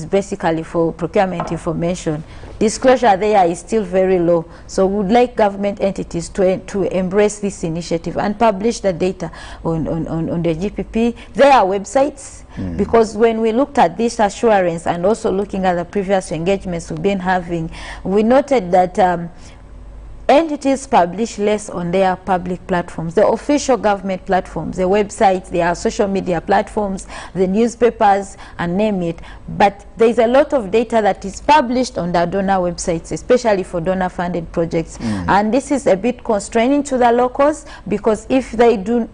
basically for procurement information. Disclosure there is still very low, so we would like government entities to embrace this initiative and publish the data on the GPP. There are websites, because when we looked at this assurance and also looking at the previous engagements we've been having, we noted that entities publish less on their public platforms, the official government platforms, the websites, their social media platforms, the newspapers, and name it. But there is a lot of data that is published on the donor websites, especially for donor-funded projects. And this is a bit constraining to the locals, because if they do,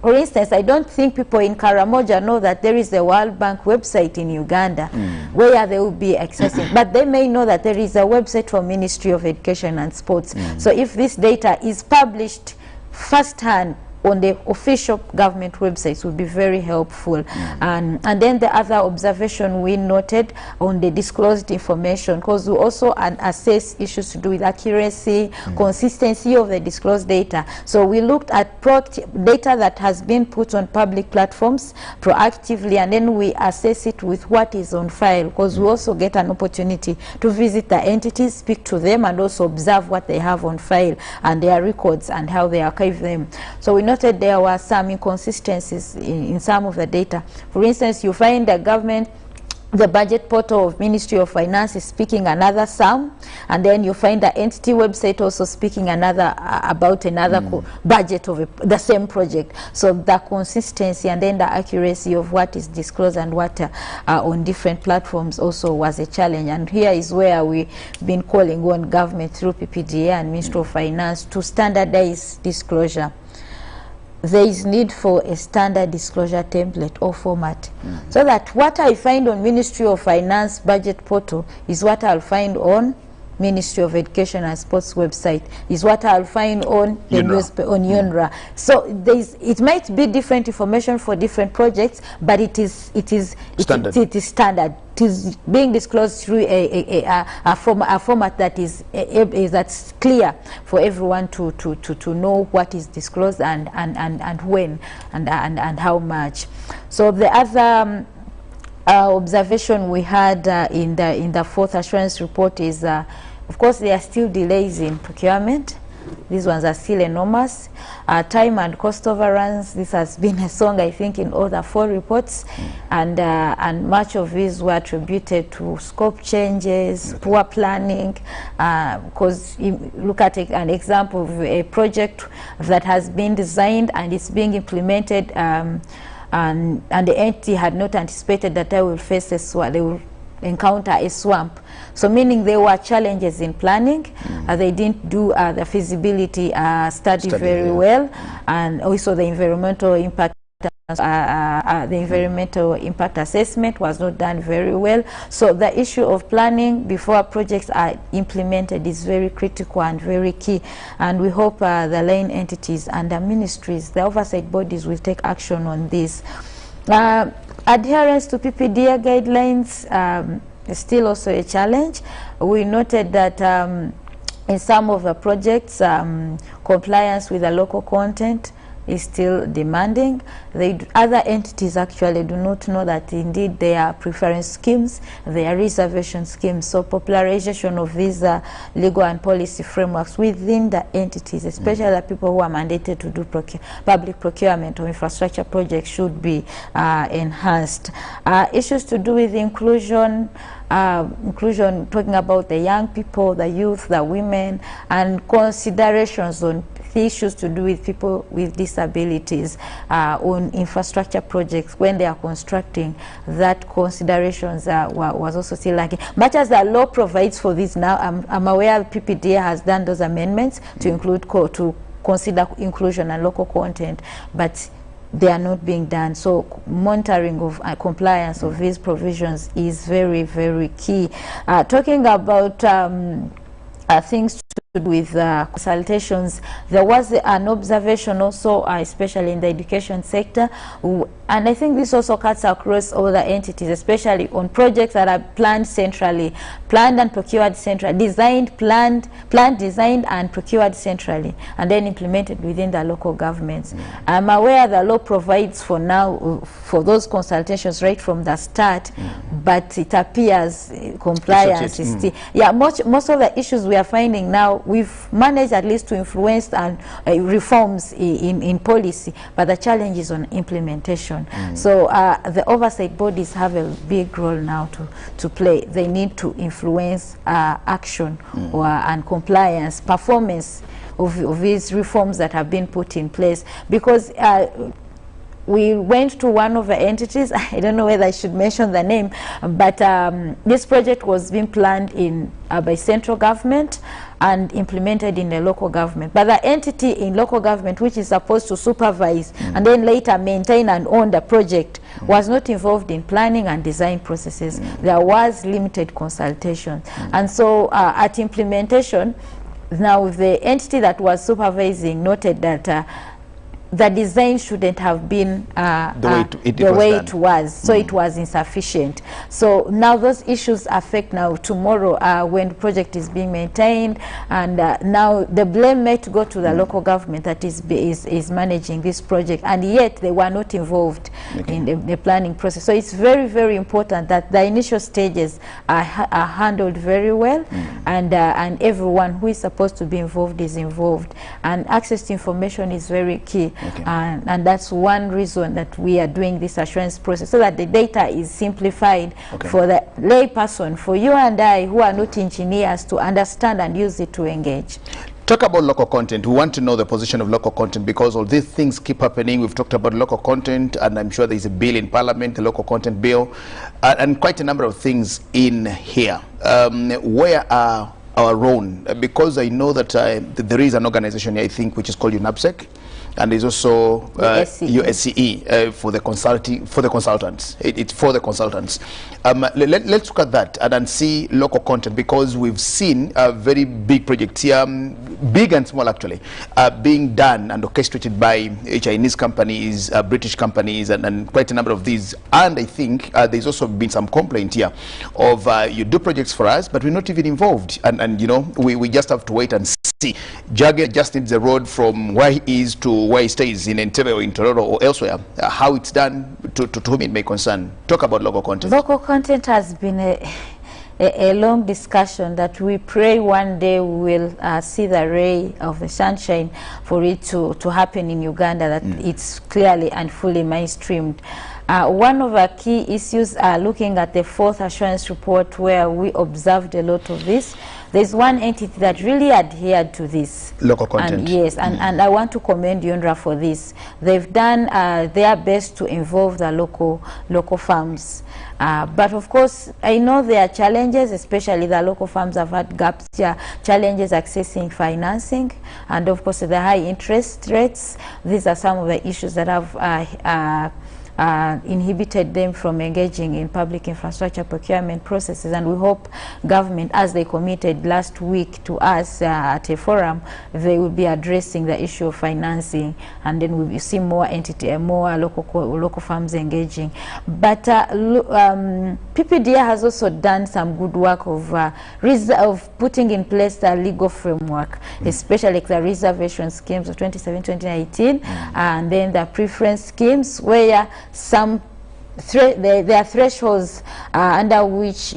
for instance, I don't think people in Karamoja know that there is a World Bank website in Uganda where they will be accessing, but they may know that there is a website for Ministry of Education and Sports. So if this data is published firsthand on the official government websites, would be very helpful. And then the other observation we noted on the disclosed information, because we also assess issues to do with accuracy, consistency of the disclosed data. So we looked at data that has been put on public platforms proactively, and then we assess it with what is on file, because we also get an opportunity to visit the entities, speak to them, and also observe what they have on file and their records and how they archive them. So we noted there were some inconsistencies in some of the data. For instance, you find the government, the budget portal of Ministry of Finance is speaking another sum, and then you find the entity website also speaking another about another budget of the same project. So the consistency and then the accuracy of what is disclosed and what on different platforms also was a challenge. And here is where we've been calling on government through PPDA and Ministry of Finance to standardize disclosure. There is need for a standard disclosure template or format, so that what I find on Ministry of Finance budget portal is what I'll find on Ministry of Education and Sports website, is what I'll find on the newspaper, on UNRWA. So it might be different information for different projects, but it is standard. It is standard. It is being disclosed through a format that is that's clear for everyone to know what is disclosed and when and how much. So the other observation we had in the fourth assurance report is, of course, there are still delays in procurement. These ones are still enormous. Time and cost overruns, this has been a song, I think, in all the 4 reports, and much of these were attributed to scope changes, poor planning, because look at an example of a project that has been designed and it's being implemented, and the entity had not anticipated that they will face they will encounter a swamp. So meaning there were challenges in planning. They didn't do the feasibility study very well, and also the environmental impact assessment was not done very well. So the issue of planning before projects are implemented is very critical and very key, and we hope the line entities and the ministries, the oversight bodies, will take action on this. Adherence to PPDA guidelines is still also a challenge. We noted that in some of the projects, compliance with the local content is still demanding. Other entities actually do not know that indeed there are preference schemes, there are reservation schemes. So popularization of these legal and policy frameworks within the entities, especially the people who are mandated to do public procurement or infrastructure projects, should be enhanced. Issues to do with inclusion, talking about the young people, the youth, the women, and considerations on issues to do with people with disabilities on infrastructure projects when they are constructing. That considerations was also still lacking. Much as the law provides for this now, I'm aware PPDA has done those amendments to include to consider inclusion and local content, but they are not being done. So monitoring of compliance of these provisions is very, very key. Talking about things to with consultations. There was an observation also, especially in the education sector, and I think this also cuts across all the entities, especially on projects that are planned centrally, planned and procured centrally, planned, designed and procured centrally, and then implemented within the local governments. I'm aware the law provides for now for those consultations right from the start, but it appears compliance is still, most of the issues we are finding now, we've managed at least to influence and reforms in policy, but the challenge is on implementation. So the oversight bodies have a big role now to play. They need to influence action and compliance, performance of these reforms that have been put in place, because we went to one of the entities, I don't know whether I should mention the name, but this project was being planned by central government and implemented in the local government. But the entity in local government, which is supposed to supervise and then later maintain and own the project, was not involved in planning and design processes. There was limited consultation. And so at implementation, now the entity that was supervising noted that the design shouldn't have been the way it was, so it was insufficient. So now those issues affect now tomorrow when the project is being maintained, and now the blame may go to the local government that is managing this project, and yet they were not involved in the planning process. So it's very, very important that the initial stages are handled very well, and everyone who is supposed to be involved is involved, and access to information is very key. And that's one reason that we are doing this assurance process, so that the data is simplified for the lay person, for you and I who are not engineers, to understand and use it to engage. Talk about local content. We want to know the position of local content, because all these things keep happening. We've talked about local content, and I'm sure there's a bill in Parliament, the local content bill, and quite a number of things in here. Where are our own? Because I know that there is an organization here, I think, which is called UNAPSEC, and there's also USCE for the consultants. It's for the consultants. Let's look at that and then see local content, because we've seen very big projects here, big and small actually, being done and orchestrated by Chinese companies, British companies, and quite a number of these. And I think there's also been some complaint here of you do projects for us, but we're not even involved, and you know, we just have to wait and see. Jagger just needs the road from where he is to where he stays in Entebbe or in Tororo or elsewhere. How it's done, to whom it may concern. Talk about local content. Local content has been a long discussion that we pray one day we will see the ray of the sunshine for it to happen in Uganda, that it's clearly and fully mainstreamed. One of our key issues are looking at the fourth assurance report, where we observed a lot of this. There's one entity that really adhered to this. Local content. And yes, and I want to commend UNRWA for this. They've done their best to involve the local farms. But of course, I know there are challenges, especially the local farms have had gaps here, challenges accessing financing, and of course the high interest rates. These are some of the issues that have inhibited them from engaging in public infrastructure procurement processes, and we hope government, as they committed last week to us at a forum, they will be addressing the issue of financing, and then we will see more local farms engaging. But PPDA has also done some good work of putting in place the legal framework, especially like the reservation schemes of 2017-2018, and then the preference schemes, where there are thresholds under which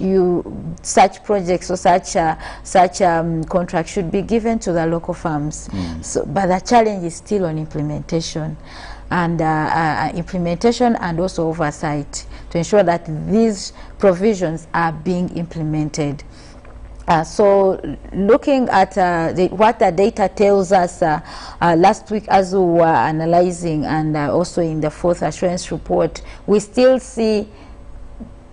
such projects or such contracts should be given to the local farms. So, but the challenge is still on implementation, and implementation and also oversight to ensure that these provisions are being implemented. So looking at what the data tells us last week as we were analyzing, and also in the fourth assurance report, we still see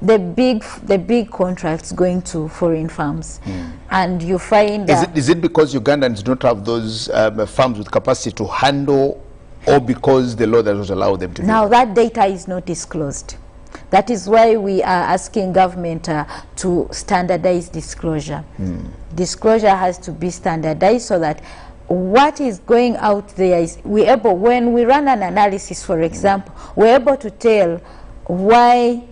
the big contracts going to foreign farms. And you find is it because Ugandans don't have those farms with capacity to handle, or because the law doesn't allow them to? Now that data is not disclosed. That is why we are asking government to standardize disclosure. Disclosure has to be standardized so that what is going out there is when we run an analysis, for example, we're able to tell why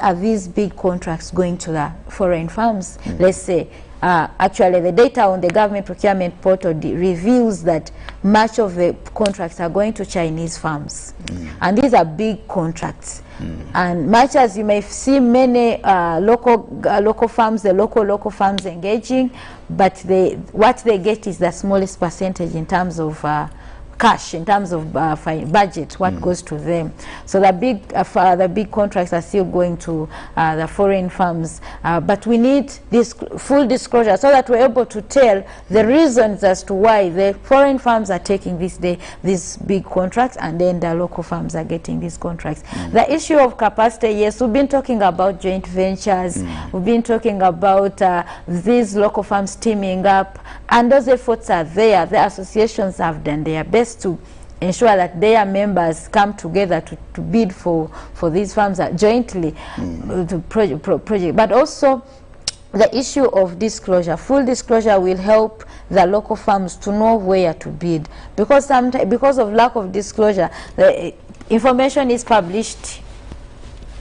are these big contracts going to the foreign firms. Let's say actually the data on the government procurement portal reveals that much of the contracts are going to Chinese firms, and these are big contracts. And much as you may see many local firms, the local firms engaging, but what they get is the smallest percentage in terms of cash, in terms of budget, what goes to them. So the big contracts are still going to the foreign firms, but we need this full disclosure so that we're able to tell the reasons as to why the foreign firms are taking these big contracts, and then the local firms are getting these contracts. The issue of capacity, yes, we've been talking about joint ventures, we've been talking about these local firms teaming up, and those efforts are there. The associations have done their best to ensure that their members come together to bid for these firms jointly to project. But also the issue of disclosure, full disclosure will help the local firms to know where to bid, because sometimes, because of lack of disclosure, the information is published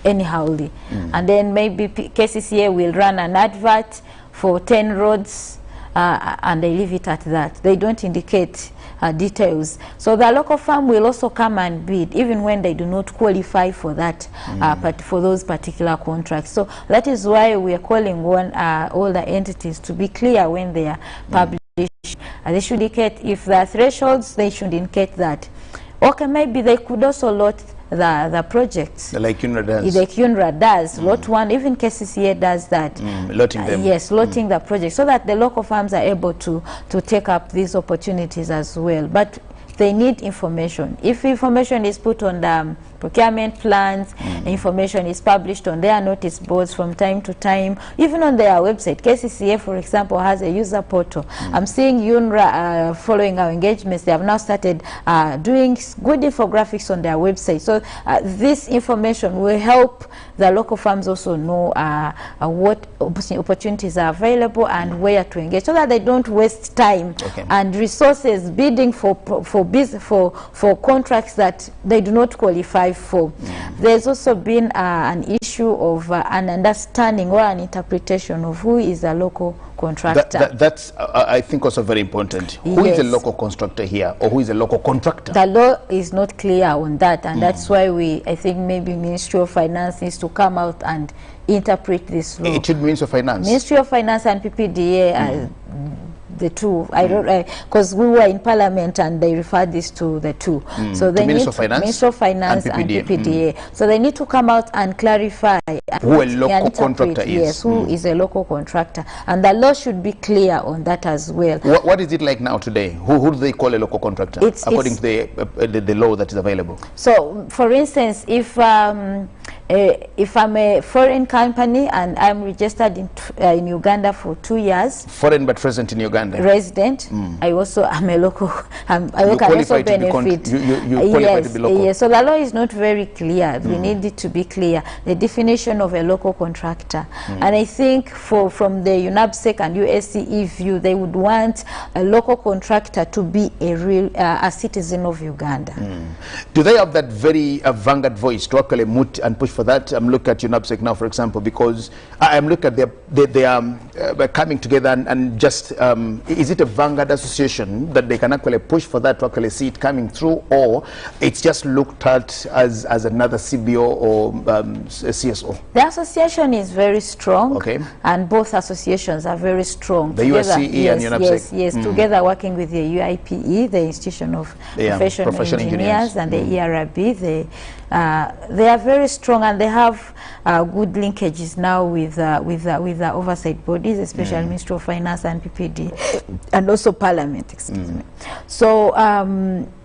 anyhowly, and then maybe KCCA will run an advert for 10 roads and they leave it at that. They don't indicate details. So the local firm will also come and bid even when they do not qualify for that, for those particular contracts. So that is why we are calling on all the entities to be clear when they are published. They should indicate, if there are thresholds, they should indicate that. Okay, maybe they could also lot the projects. Like UNRWA does. Like UNRWA does. Lot 1, even KCCA does that. Lotting them. Yes, lotting the project, so that the local firms are able to take up these opportunities as well. But they need information. If information is put on the procurement plans, information is published on their notice boards from time to time, even on their website. KCCA, for example, has a user portal. I'm seeing UNRWA following our engagements. They have now started doing good infographics on their website. So this information will help the local firms also know what opportunities are available and where to engage, so that they don't waste time and resources bidding for contracts that they do not qualify for. There's also been an issue of an understanding or an interpretation of who is a local contractor. That's I think also very important. Who is a local constructor here, or who is a local contractor? The law is not clear on that, and that's why I think maybe Ministry of Finance needs to come out and interpret this law. It should be Ministry of Finance. Ministry of Finance and PPDA the two. I don't, because we were in Parliament and they referred this to the two. So they need Ministry of Finance and PPDA. So they need to come out and clarify who a local contractor is. Yes, who is a local contractor, and the law should be clear on that as well. What is it like now today? Who do they call a local contractor according to the law that is available? So, for instance, if I'm a foreign company and I'm registered in Uganda for 2 years. Foreign but present in Uganda. Resident. I also am a local. I can also benefit. You qualify to be local. Yes. So the law is not very clear. We need it to be clear. The definition of a local contractor. And I think from the UNABSEC and USCE view, they would want a local contractor to be a citizen of Uganda. Do they have that very vanguard voice to actually moot and push for that? I'm looking at UNABSEC now, for example, because I'm looking at they coming together and just is it a vanguard association that they can actually push for that to actually see it coming through, or it's just looked at as another CBO or CSO? The association is very strong, and both associations are very strong. The USCE and UNABSEC. Yes, together working with the UIPE, the Institution of Professional Engineers, and the ERB. They are very strong, and they have good linkages now with the oversight bodies, especially Ministry of Finance and PPD, and also Parliament. Excuse me. So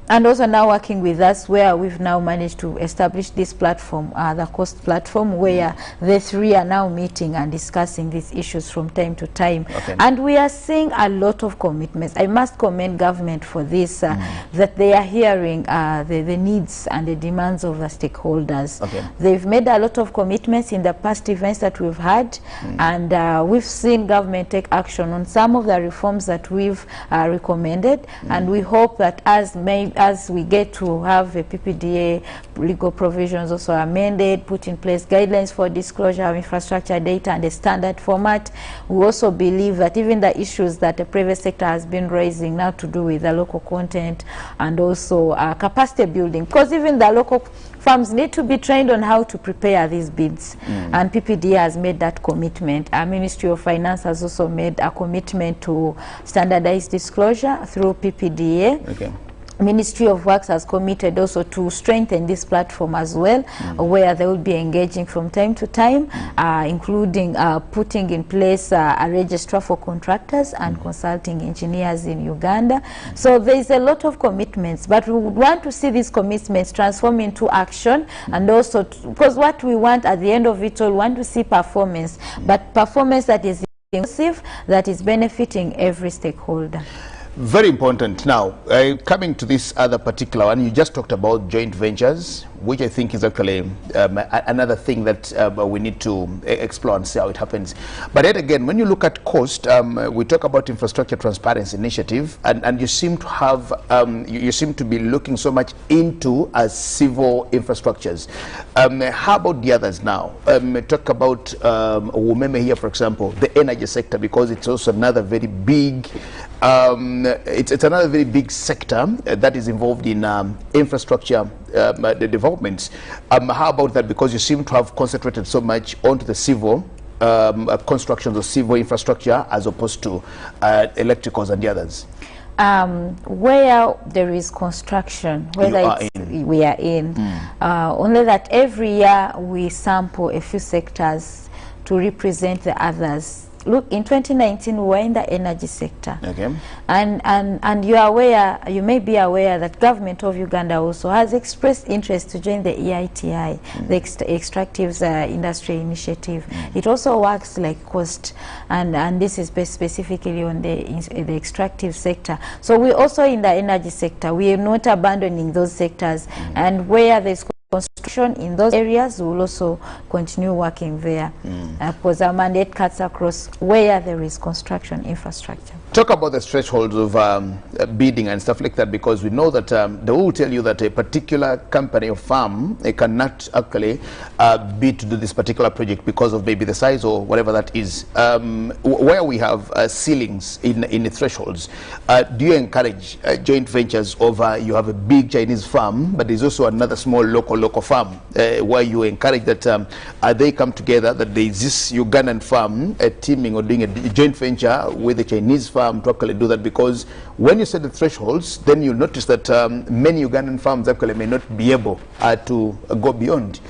And also now working with us, where we've now managed to establish this platform, the cost platform, where the three are now meeting and discussing these issues from time to time. Okay. And we are seeing a lot of commitments. I must commend government for this, that they are hearing the needs and the demands of the stakeholders. Okay. They've made a lot of commitments in the past events that we've had, and we've seen government take action on some of the reforms that we've recommended, and we hope that as we get to have a PPDA, legal provisions also amended, put in place guidelines for disclosure of infrastructure data and a standard format. We also believe that even the issues that the private sector has been raising now to do with the local content and also capacity building, because even the local firms need to be trained on how to prepare these bids, and PPDA has made that commitment. Our Ministry of Finance has also made a commitment to standardized disclosure through PPDA. Okay. Ministry of Works has committed also to strengthen this platform as well, where they will be engaging from time to time, including putting in place a registrar for contractors and consulting engineers in Uganda. So there is a lot of commitments, but we would want to see these commitments transform into action, and also because what we want at the end of it all, we want to see performance, but performance that is inclusive, that is benefiting every stakeholder. Very important. Now, coming to this other particular one, you just talked about joint ventures, which I think is actually another thing that we need to explore and see how it happens. But yet again, when you look at cost, we talk about infrastructure transparency initiative, and you seem to have, you seem to be looking so much into civil infrastructures. How about the others now? Talk about Umeme here, for example, the energy sector, because it's also another very big it's another very big sector that is involved in infrastructure the developments. How about that? Because you seem to have concentrated so much onto the civil constructions of civil infrastructure as opposed to electricals and the others. Where there is construction, whether we are in, only that every year we sample a few sectors to represent the others. Look, in 2019 we were in the energy sector, okay, and you are aware, you may be aware that government of Uganda also has expressed interest to join the EITI, the Extractives Industry Initiative. It also works like cost, and this is based specifically on the extractive sector. So we also in the energy sector, we are not abandoning those sectors, and where there's construction in those areas, we will also continue working there, because our mandate cuts across where there is construction infrastructure. Talk about the thresholds of bidding and stuff like that, because we know that they will tell you that a particular company or firm cannot actually bid to do this particular project because of maybe the size or whatever that is. Where we have ceilings in the thresholds, do you encourage joint ventures over, you have a big Chinese firm, but there's also another small local firm, where you encourage that they come together, that there is this Ugandan firm teaming or doing a joint venture with the Chinese firm to actually do that? Because when you set the thresholds, then you'll notice that many Ugandan firms actually may not be able to go beyond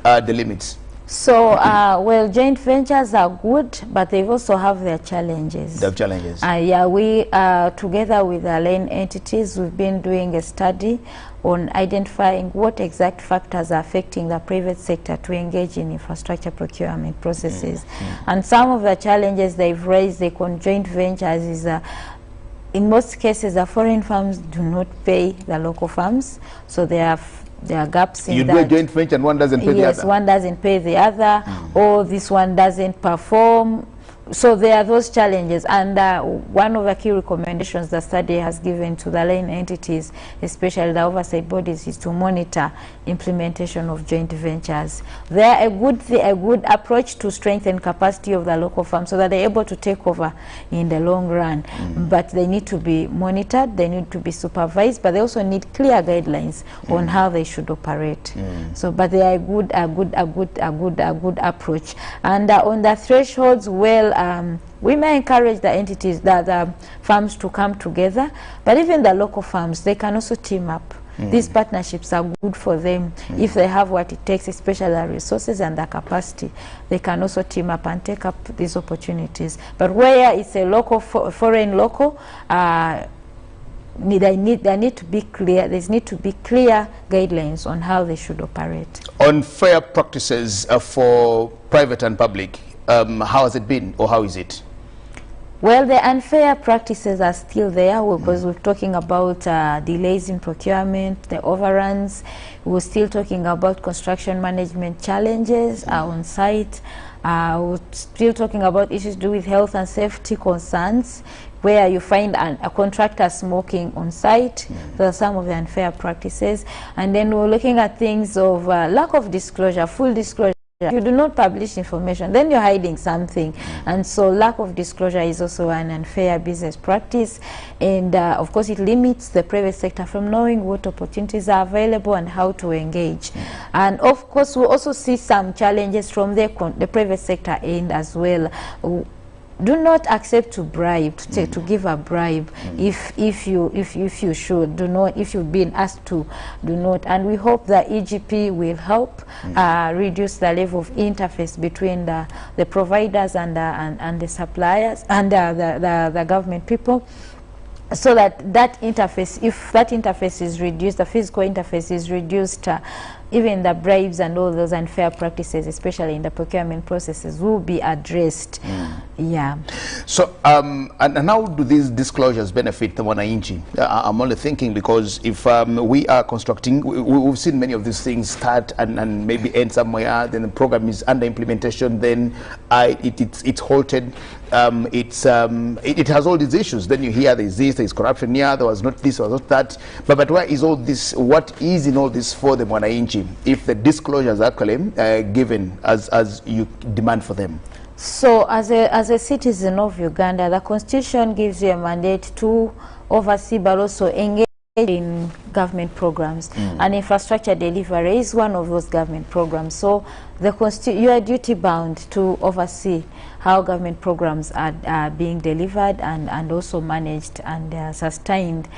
the limits. So, well, joint ventures are good, but they also have their challenges. They have challenges. Yeah, we, together with the lane entities, we've been doing a study on identifying what exact factors are affecting the private sector to engage in infrastructure procurement processes. And some of the challenges they've raised, the joint ventures, is in most cases, the foreign firms do not pay the local firms, so there are gaps in that. You do a joint venture and one doesn't pay the other. Yes, one doesn't pay the other, or this one doesn't perform. So there are those challenges, and one of the key recommendations the study has given to the lane entities, especially the oversight bodies, is to monitor implementation of joint ventures. They are a good approach to strengthen capacity of the local firms so that they're able to take over in the long run. But they need to be monitored, they need to be supervised, but they also need clear guidelines on how they should operate. So, but they are a good approach. And on the thresholds, well, we may encourage the entities, the firms, to come together, but even the local firms, they can also team up. These partnerships are good for them if they have what it takes, especially the resources and the capacity. They can also team up and take up these opportunities. But where it's a local, foreign local, there need to be clear guidelines on how they should operate. On fair practices for private and public, how has it been, or how is it? Well, the unfair practices are still there, because we're talking about delays in procurement, the overruns. We're still talking about construction management challenges on site. We're still talking about issues to do with health and safety concerns, where you find a contractor smoking on site. Those are some of the unfair practices. And then we're looking at things of lack of disclosure, full disclosure. If you do not publish information, then you're hiding something. And so lack of disclosure is also an unfair business practice. And of course, it limits the private sector from knowing what opportunities are available and how to engage. And of course, we also see some challenges from the private sector end as well. Do not accept to bribe, to give a bribe. If you should, do not. If you've been asked to, do not. And we hope that EGP will help reduce the level of interface between the providers and the suppliers and the government people, so that interface, if that interface is reduced, the physical interface is reduced, even the bribes and all those unfair practices, especially in the procurement processes, will be addressed. Yeah. So, and how do these disclosures benefit the wananchi? I'm only thinking because if we are constructing, we've seen many of these things start and maybe end somewhere, then the program is under implementation, then it's halted. It has all these issues. Then you hear there's this, there's corruption here, there was not this, there was not that. But where is all this? What is in all this for the wananchi, if the disclosures are actually given as you demand for them? So as a citizen of Uganda, the Constitution gives you a mandate to oversee but also engage in government programs, and infrastructure delivery is one of those government programs. So you are duty bound to oversee how government programs are being delivered and also managed and sustained.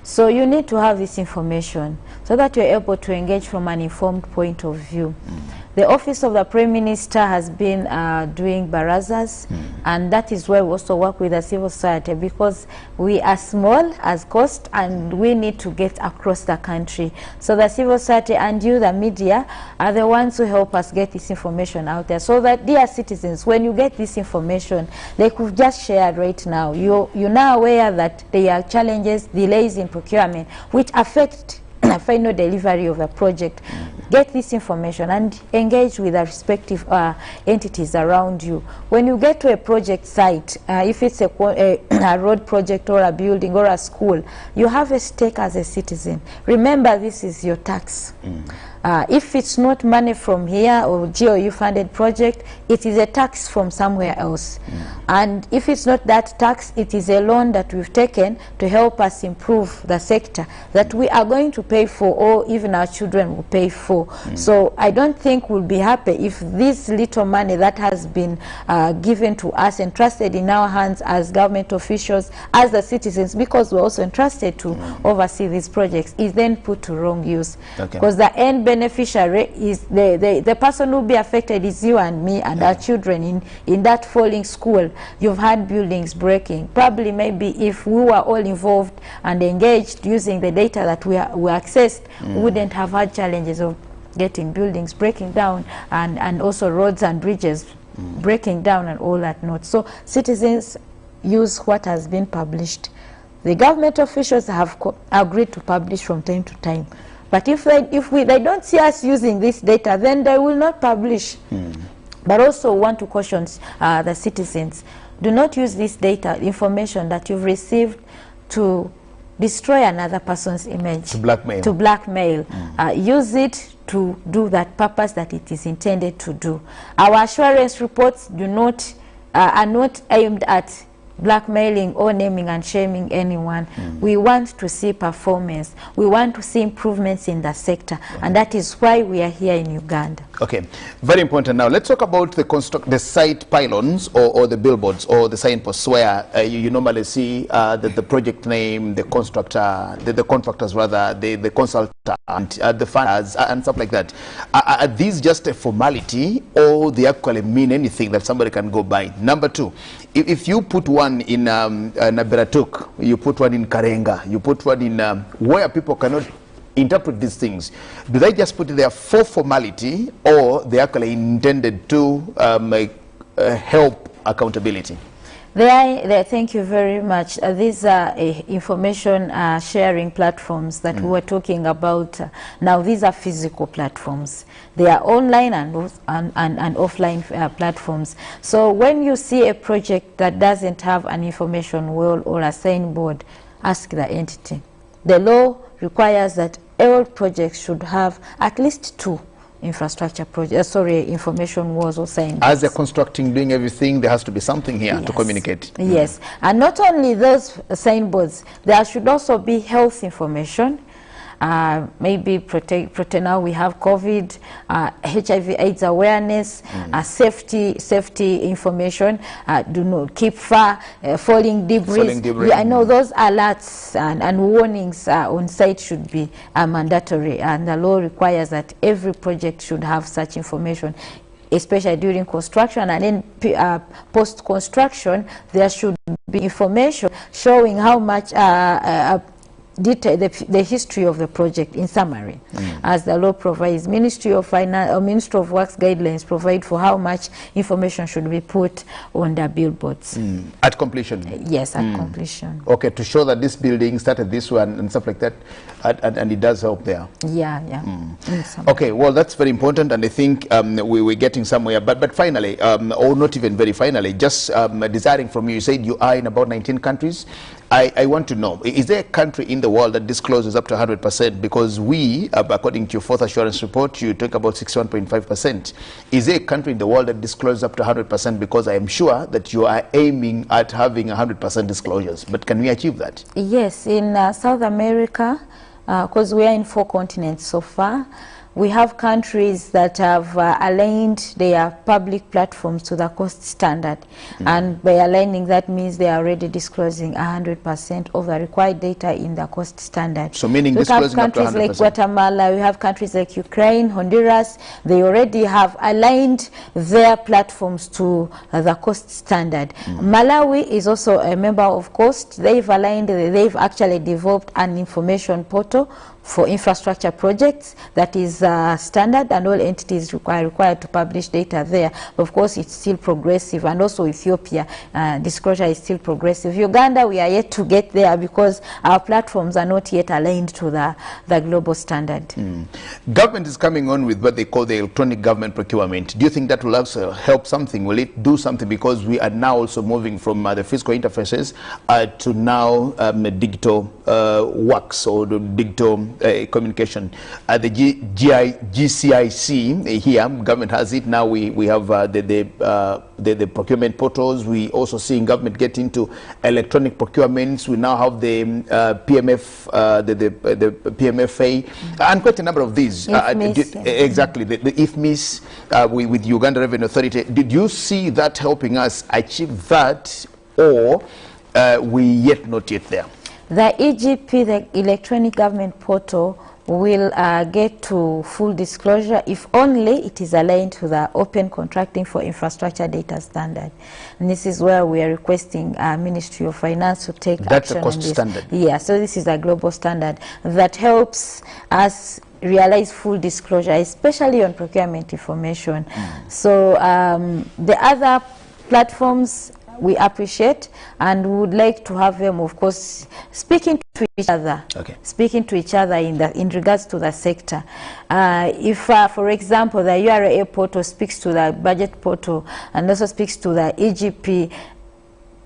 So you need to have this information so that you're able to engage from an informed point of view. The Office of the Prime Minister has been doing barazas, and that is where we also work with the civil society, because we are small as coast and we need to get across the country. So the civil society and you, the media, are the ones who help us get this information out there, so that, dear citizens, when you get this information, like we've just shared right now, you're now aware that there are challenges, delays in procurement, which affect the final delivery of the project. Get this information and engage with the respective entities around you. When you get to a project site, if it's a road project or a building or a school, you have a stake as a citizen. Remember, this is your tax. If it's not money from here or GOU funded project, it is a tax from somewhere else. And if it's not that tax, it is a loan that we've taken to help us improve the sector that we are going to pay for, or even our children will pay for. So I don't think we'll be happy if this little money that has been given to us, entrusted in our hands as government officials, as the citizens, because we're also entrusted to oversee these projects, is then put to wrong use. Because the end beneficiary is the person who will be affected is you and me and our children in that falling school. You've had buildings breaking. Probably maybe if we were all involved and engaged using the data that we accessed, we wouldn't have had challenges of getting buildings breaking down and also roads and bridges breaking down and all that not. So citizens use what has been published. The government officials have agreed to publish from time to time. But if they don't see us using this data, then they will not publish. But also want to caution the citizens, do not use this data, information that you've received, to destroy another person's image. To blackmail. To blackmail. Use it to do that purpose that it is intended to do. Our assurance reports are not aimed at blackmailing or naming and shaming anyone. We want to see performance. We want to see improvements in the sector. And that is why we are here in Uganda. Okay, very important. Now let's talk about the site pylons or the billboards or the signposts where you normally see the project name, the constructor, the contractors rather, the consultant, the funders, and stuff like that. Are these just a formality, or they actually mean anything that somebody can go by? Number two, if you put one in Naberatuk, you put one in Karenga, you put one in where people cannot interpret these things, do they just put it there for formality, or they actually intended to help accountability? Thank you very much. These are information sharing platforms that we were talking about. Now these are physical platforms. They are online and offline platforms. So when you see a project that doesn't have an information wall or a signboard, ask the entity. The law requires that all projects should have at least 2 infrastructure projects, information walls or signboards. As they're constructing, doing everything, there has to be something here to communicate. Yes, and not only those signboards, there should also be health information. Maybe now we have COVID, HIV/AIDS awareness, safety information. Do not keep far, falling debris. I know those alerts and warnings on site should be mandatory, and the law requires that every project should have such information, especially during construction, and then post-construction there should be information showing how much detail the history of the project in summary, as the law provides. Ministry of Finance or Ministry of Works guidelines provide for how much information should be put on the billboards at completion. Yes, at completion. Okay, to show that this building started this one and stuff like that, and it does help there. Okay, well, that's very important, and I think we're getting somewhere. But finally, or not even very finally, just desiring from you, you said you are in about 19 countries. I want to know, is there a country in the world that discloses up to 100%? Because we, according to your fourth assurance report, you talk about 61.5%. Is there a country in the world that discloses up to 100%? Because I am sure that you are aiming at having 100% disclosures. But can we achieve that? Yes, in South America, because we are in 4 continents so far, we have countries that have aligned their public platforms to the cost standard. And by aligning, that means they are already disclosing 100% of the required data in the cost standard. So meaning disclosing up to 100%. We have countries like Guatemala, we have countries like Ukraine, Honduras. They already have aligned their platforms to the cost standard. Malawi is also a member of COST. They've aligned, they've actually developed an information portal for infrastructure projects that is standard, and all entities required to publish data there. Of course, it's still progressive, and also Ethiopia, disclosure is still progressive. Uganda, we are yet to get there because our platforms are not yet aligned to the global standard. Government is coming on with what they call the electronic government procurement. Do you think that will also help something? Will it do something? Because we are now also moving from the physical interfaces to now digital works, or the digital communication. The GCIC here, government has it now. We have the procurement portals. We also seeing government get into electronic procurements. We now have the PMF, the PMFA, and quite a number of these. Exactly, the IFMIS with Uganda Revenue Authority. Did you see that helping us achieve that, or we yet not yet there? The EGP, the Electronic Government Portal, will get to full disclosure if only it is aligned to the Open Contracting for Infrastructure Data Standard. And this is where we are requesting Ministry of Finance to take action on this. That's a cost standard. Yeah, so this is a global standard that helps us realize full disclosure, especially on procurement information. So the other platforms we appreciate, and we would like to have them, of course, speaking to each other, speaking to each other in regards to the sector. If, for example, the URA portal speaks to the budget portal and also speaks to the EGP,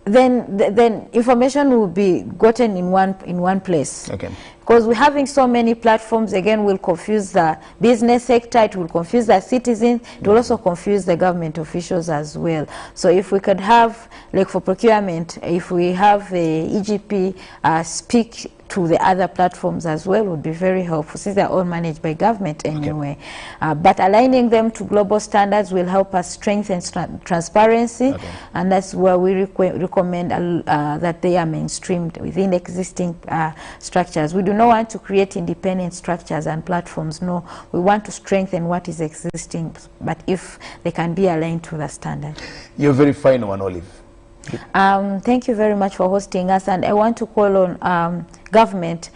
then information will be gotten in one place. Because we're having so many platforms, again, will confuse the business sector, it will confuse the citizens, it will also confuse the government officials as well. So if we could have, like for procurement, if we have a EGP speak to the other platforms as well would be very helpful, since they're all managed by government anyway. But aligning them to global standards will help us strengthen transparency, and that's where we recommend that they are mainstreamed within existing structures. We do not want to create independent structures and platforms. No, we want to strengthen what is existing, but if they can be aligned to the standard. You're very fine one, Olive. Thank you very much for hosting us, and I want to call on government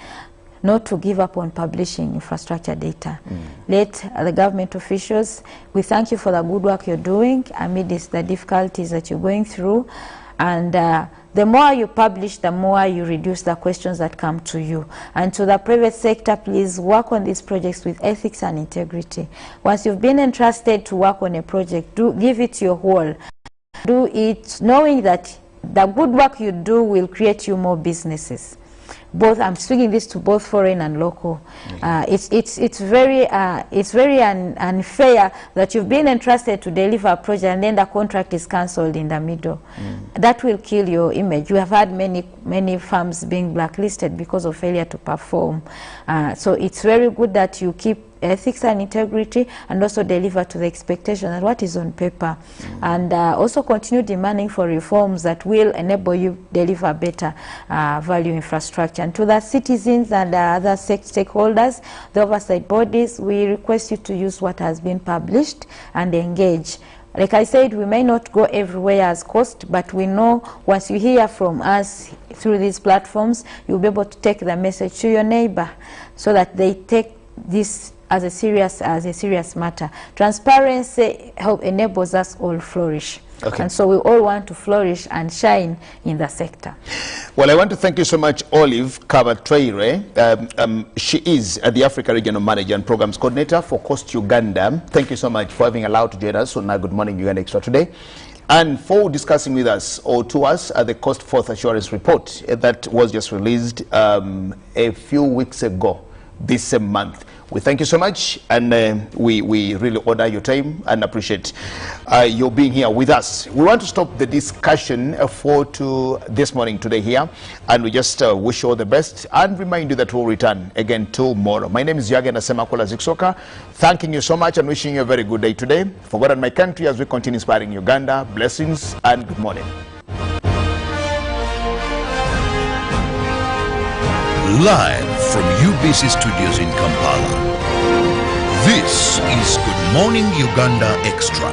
not to give up on publishing infrastructure data. Let the government officials, we thank you for the good work you're doing amidst the difficulties that you're going through, and the more you publish, the more you reduce the questions that come to you. And to the private sector, please work on these projects with ethics and integrity. Once you've been entrusted to work on a project, give it your whole. Do it knowing that the good work you do will create you more businesses. Both, I'm speaking this to both foreign and local. It's very unfair that you've been entrusted to deliver a project and then the contract is cancelled in the middle. That will kill your image. You have had many firms being blacklisted because of failure to perform. So it's very good that you keep ethics and integrity and also deliver to the expectation and what is on paper, and also continue demanding for reforms that will enable you deliver better value infrastructure. And to the citizens and other stakeholders, the oversight bodies, we request you to use what has been published and engage. Like I said, we may not go everywhere as cost, but we know once you hear from us through these platforms, you'll be able to take the message to your neighbor so that they take this as a serious matter. Transparency enables us all flourish. And so we all want to flourish and shine in the sector. Well, I want to thank you so much, Olive Kabatreire. She is the Africa Regional Manager and Programs Coordinator for Coast Uganda. Thank you so much for having allowed to join us on Good Morning Uganda Extra today, and for discussing with us or to us the Coast Fourth Assurance Report that was just released a few weeks ago this month. We thank you so much, and we really honor your time and appreciate your being here with us. We want to stop the discussion for this morning today here, and we just wish you all the best and remind you that we'll return again tomorrow. My name is Yagen Asemakola Ziksoka, thanking you so much and wishing you a very good day today. For God and my country, as we continue inspiring Uganda, blessings and good morning. Live from UBC Studios in Kampala, this is Good Morning Uganda Extra.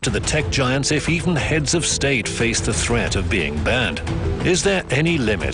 To the tech giants, if even heads of state face the threat of being banned, is there any limit